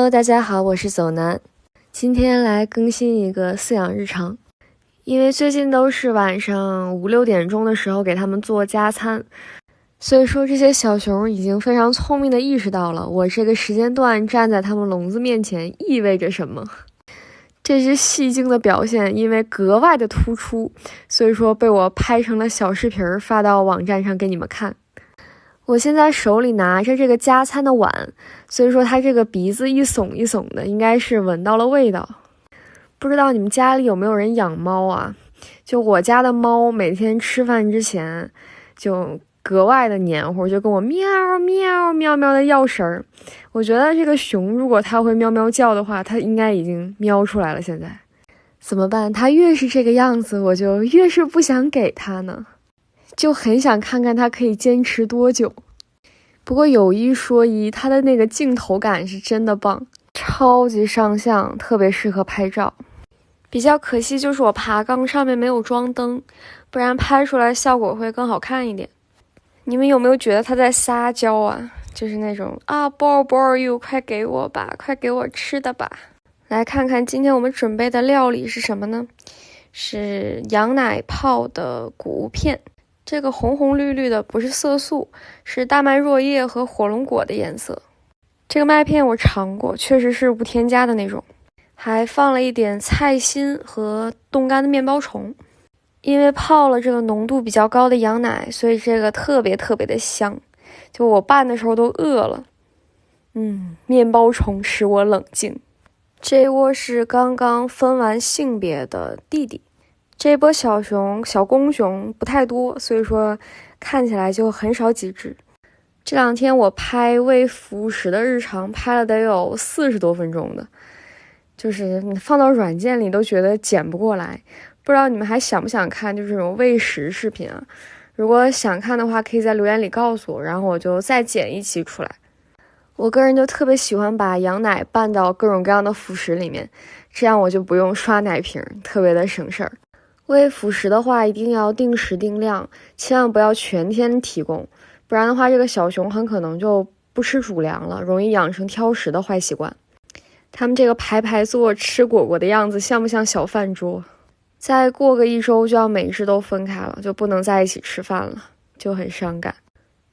Hello， 大家好，我是走南，今天来更新一个饲养日常。因为最近都是晚上5、6点钟的时候给他们做加餐，所以说这些小熊已经非常聪明的意识到了我这个时间段站在他们笼子面前意味着什么。这只戏精的表现因为格外的突出，所以说被我拍成了小视频发到网站上给你们看。我现在手里拿着这个加餐的碗，所以说它这个鼻子一耸一耸的，应该是闻到了味道。不知道你们家里有没有人养猫啊？就我家的猫每天吃饭之前就格外的黏糊，就跟我喵喵喵喵的要食儿。我觉得这个熊如果它会喵喵叫的话，它应该已经喵出来了。现在怎么办？它越是这个样子，我就越是不想给它呢，就很想看看它可以坚持多久。不过有一说一，它的那个镜头感是真的棒，超级上相，特别适合拍照。比较可惜就是我爬缸上面没有装灯，不然拍出来效果会更好看一点。你们有没有觉得它在撒娇啊？就是那种啊，borrow you， 快给我吧，快给我吃的吧。来看看今天我们准备的料理是什么呢？是羊奶泡的谷物片。这个红红绿绿的不是色素，是大麦若叶和火龙果的颜色。这个麦片我尝过，确实是无添加的那种。还放了一点菜心和冻干的面包虫。因为泡了这个浓度比较高的羊奶，所以这个特别的香。就我拌的时候都饿了。面包虫使我冷静。这窝是刚刚分完性别的弟弟。这波小公熊不太多，所以说看起来就很少几只。这2天我拍喂辅食的日常，拍了得有40多分钟的，就是你放到软件里都觉得剪不过来。不知道你们还想不想看就是这种喂食视频啊？如果想看的话，可以在留言里告诉我，然后我就再剪一期出来。我个人就特别喜欢把羊奶拌到各种各样的辅食里面，这样我就不用刷奶瓶，特别的省事儿。喂辅食的话一定要定时定量，千万不要全天提供，不然的话这个小熊很可能就不吃主粮了，容易养成挑食的坏习惯。他们这个排坐吃果果的样子像不像小饭桌？再过个1周就要每只都分开了，就不能在一起吃饭了，就很伤感。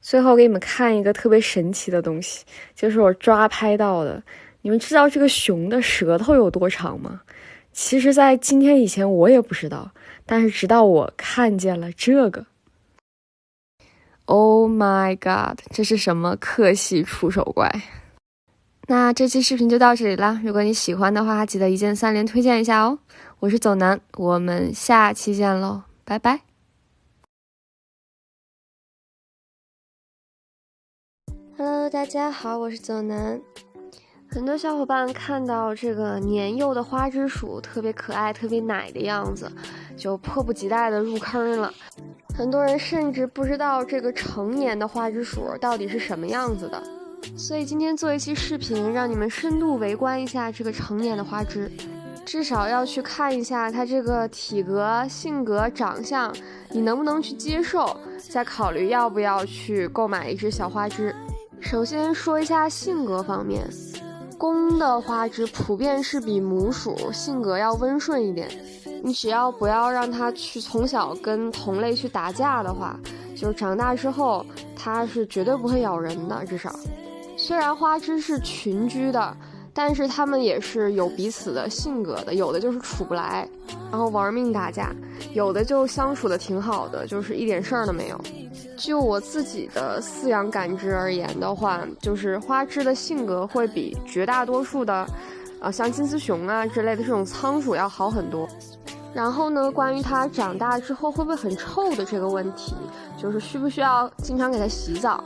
最后给你们看一个特别神奇的东西，就是我抓拍到的。你们知道这个熊的舌头有多长吗？其实在今天以前我也不知道，但是直到我看见了这个。Oh my god， 这是什么克系触手怪？那这期视频就到这里啦，如果你喜欢的话，记得一键3连推荐一下哦。我是走南，我们下期见喽，拜拜。Hello， 大家好，我是走南。很多小伙伴看到这个年幼的花枝鼠特别可爱、特别奶的样子，就迫不及待的入坑了。很多人甚至不知道这个成年的花枝鼠到底是什么样子的。所以今天做一期视频，让你们深度围观一下这个成年的花枝，至少要去看一下它这个体格、性格、长相，你能不能去接受，再考虑要不要去购买一只小花枝。首先说一下性格方面，公的花枝普遍是比母鼠性格要温顺一点，你只要不要让它去从小跟同类去打架的话，就是长大之后它是绝对不会咬人的。至少虽然花枝是群居的，但是它们也是有彼此的性格的，有的就是处不来，然后玩命打架，有的就相处的挺好的，就是一点事儿都没有。就我自己的饲养感知而言的话，就是花枝的性格会比绝大多数的像金丝熊啊之类的这种仓鼠要好很多。然后呢，关于它长大之后会不会很臭的这个问题，就是需不需要经常给它洗澡，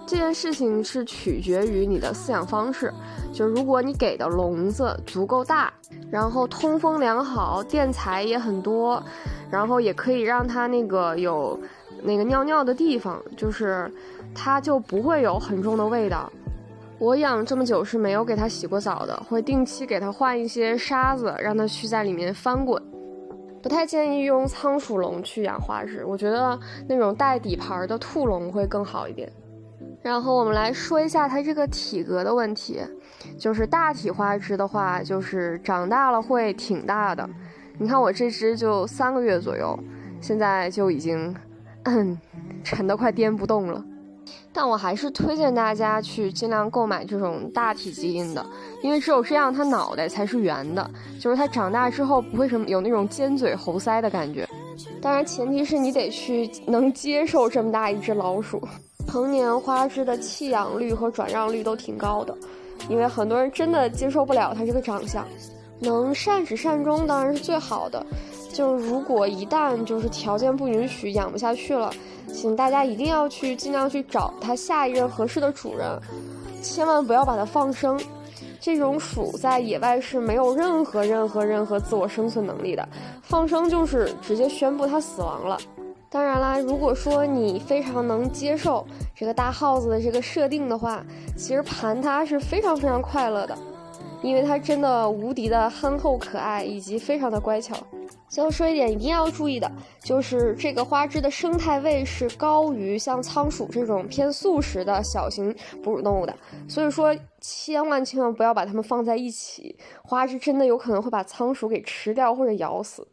这件事情是取决于你的饲养方式。就如果你给的笼子足够大，然后通风良好，垫材也很多，然后也可以让它那个有那个尿尿的地方，就是它就不会有很重的味道。我养这么久是没有给它洗过澡的，会定期给它换一些沙子，让它去在里面翻滚。不太建议用仓鼠笼去养花枝，我觉得那种带底盘的兔笼会更好一点。然后我们来说一下它这个体格的问题。就是大体花枝的话，就是长大了会挺大的。你看我这只就3个月左右，现在就已经沉得快颠不动了。但我还是推荐大家去尽量购买这种大体基因的，因为只有这样它脑袋才是圆的，就是它长大之后不会有那种尖嘴猴腮的感觉。当然前提是你得去能接受这么大一只老鼠。成年花枝的弃养率和转让率都挺高的，因为很多人真的接受不了它这个长相。能善始善终当然是最好的，就是如果一旦就是条件不允许养不下去了，请大家一定要去尽量去找它下一任合适的主人，千万不要把它放生。这种鼠在野外是没有任何自我生存能力的，放生就是直接宣布它死亡了。当然啦，如果说你非常能接受这个大耗子的这个设定的话，其实盘它是非常快乐的，因为它真的无敌的憨厚可爱，以及非常的乖巧。最后说一点一定要注意的，就是这个花枝的生态位是高于像仓鼠这种偏素食的小型哺乳动物的，所以说千万不要把它们放在一起，花枝真的有可能会把仓鼠给吃掉或者咬死。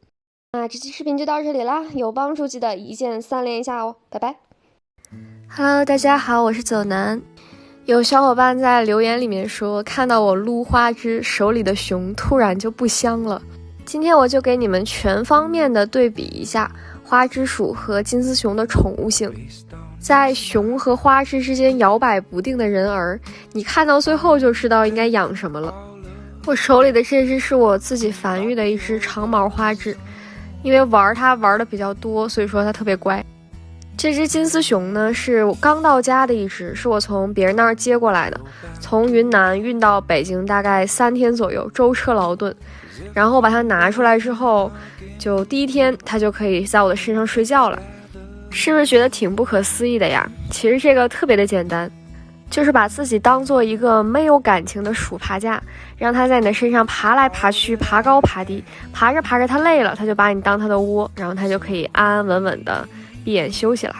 那这期视频就到这里啦，有帮助记得一键3连一下哦，拜拜。Hello， 大家好，我是走南。有小伙伴在留言里面说，看到我撸花枝，手里的熊突然就不香了。今天我就给你们全方面的对比一下花枝鼠和金丝熊的宠物性。在熊和花枝之间摇摆不定的人儿，你看到最后就知道应该养什么了。我手里的这只是我自己繁育的一只长毛花枝，因为它玩的比较多，所以说它特别乖。这只金丝熊呢，是我刚到家的一只，是我从别人那儿接过来的，从云南运到北京大概3天左右，舟车劳顿。然后把它拿出来之后，就第1天它就可以在我的身上睡觉了。是不是觉得挺不可思议的呀？其实这个特别的简单，就是把自己当做一个没有感情的鼠爬架，让它在你的身上爬来爬去，爬高爬低，爬着它累了，它就把你当它的窝，然后它就可以安安稳稳的闭眼休息了。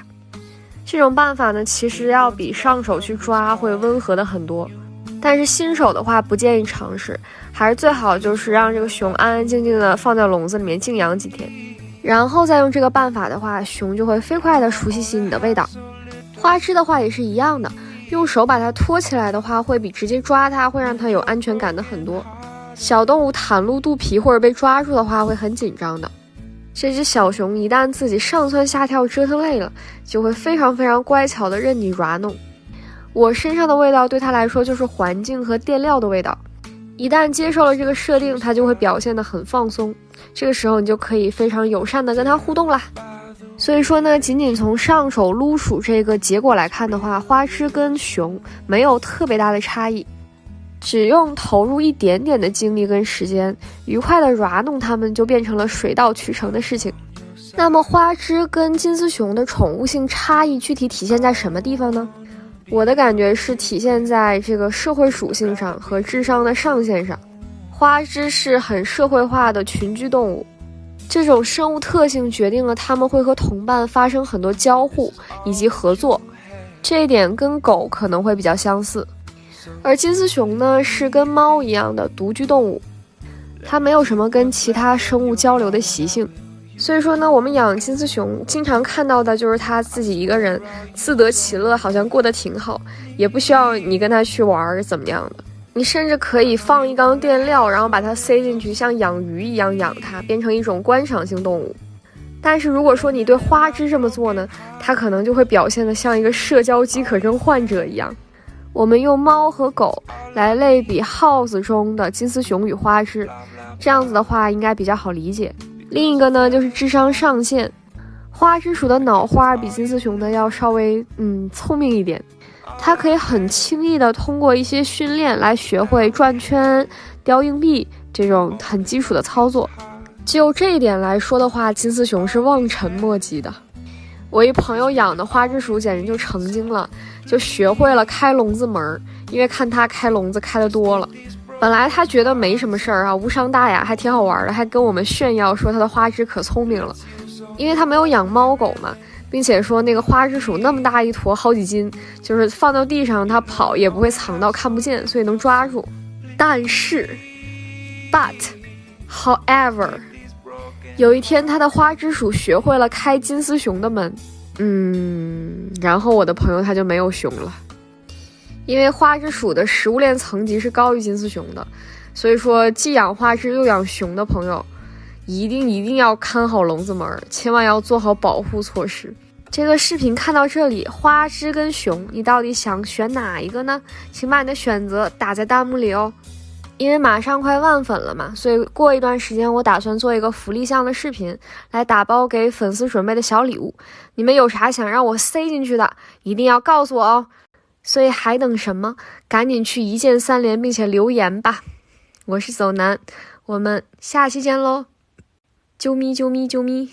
这种办法呢，其实要比上手去抓会温和的很多，但是新手的话不建议尝试，还是最好就是让这个熊安安静静的放在笼子里面静养几天，然后再用这个办法的话，熊就会飞快的熟悉起你的味道。花枝的话也是一样的，用手把它托起来的话，会比直接抓它会让它有安全感的很多。小动物袒露肚皮或者被抓住的话会很紧张的。这只小熊一旦自己上蹿下跳折腾累了，就会非常乖巧的任你抓弄。我身上的味道对它来说就是环境和垫料的味道，一旦接受了这个设定，它就会表现得很放松，这个时候你就可以非常友善的跟它互动啦。所以说呢，仅仅从上手撸鼠这个结果来看的话，花枝跟熊没有特别大的差异，只用投入一点点的精力跟时间，愉快的抓弄它们就变成了水到渠成的事情。那么花枝跟金丝熊的宠物性差异具体体现在什么地方呢？我的感觉是体现在这个社会属性上和智商的上限上。花枝是很社会化的群居动物，这种生物特性决定了它们会和同伴发生很多交互以及合作，这一点跟狗可能会比较相似。而金丝熊呢，是跟猫一样的独居动物，它没有什么跟其他生物交流的习性，所以说呢，我们养金丝熊经常看到的就是它自己一个人自得其乐，好像过得挺好，也不需要你跟它去玩怎么样的。你甚至可以放一缸垫料，然后把它塞进去，像养鱼一样养它，变成一种观赏性动物。但是如果说你对花枝这么做呢，它可能就会表现得像一个社交饥渴症患者一样。我们用猫和狗来类比耗子中的金丝熊与花枝，这样子的话应该比较好理解。另一个呢，就是智商上限，花枝鼠的脑花比金丝熊的要稍微聪明一点，它可以很轻易的通过一些训练来学会转圈、叼硬币这种很基础的操作。就这一点来说的话，金丝熊是望尘莫及的。我一朋友养的花枝鼠简直就成精了，就学会了开笼子门，因为看他开笼子开得多了。本来他觉得没什么事儿啊，无伤大雅，还挺好玩的，还跟我们炫耀说他的花枝可聪明了，因为他没有养猫狗嘛，并且说那个花枝鼠那么大一坨好几斤，就是放到地上它跑也不会藏到看不见，所以能抓住。但是 but however， 有一天他的花枝鼠学会了开金丝熊的门，然后我的朋友他就没有熊了，因为花枝鼠的食物链层级是高于金丝熊的，所以说既养花枝又养熊的朋友一定要看好笼子门，千万要做好保护措施。这个视频看到这里，花枝跟熊，你到底想选哪一个呢？请把你的选择打在弹幕里哦。因为马上快10000粉了嘛，所以过一段时间我打算做一个福利项的视频，来打包给粉丝准备的小礼物。你们有啥想让我塞进去的，一定要告诉我哦。所以还等什么？赶紧去一键3连并且留言吧。我是走南，我们下期见喽！啾咪啾咪啾咪。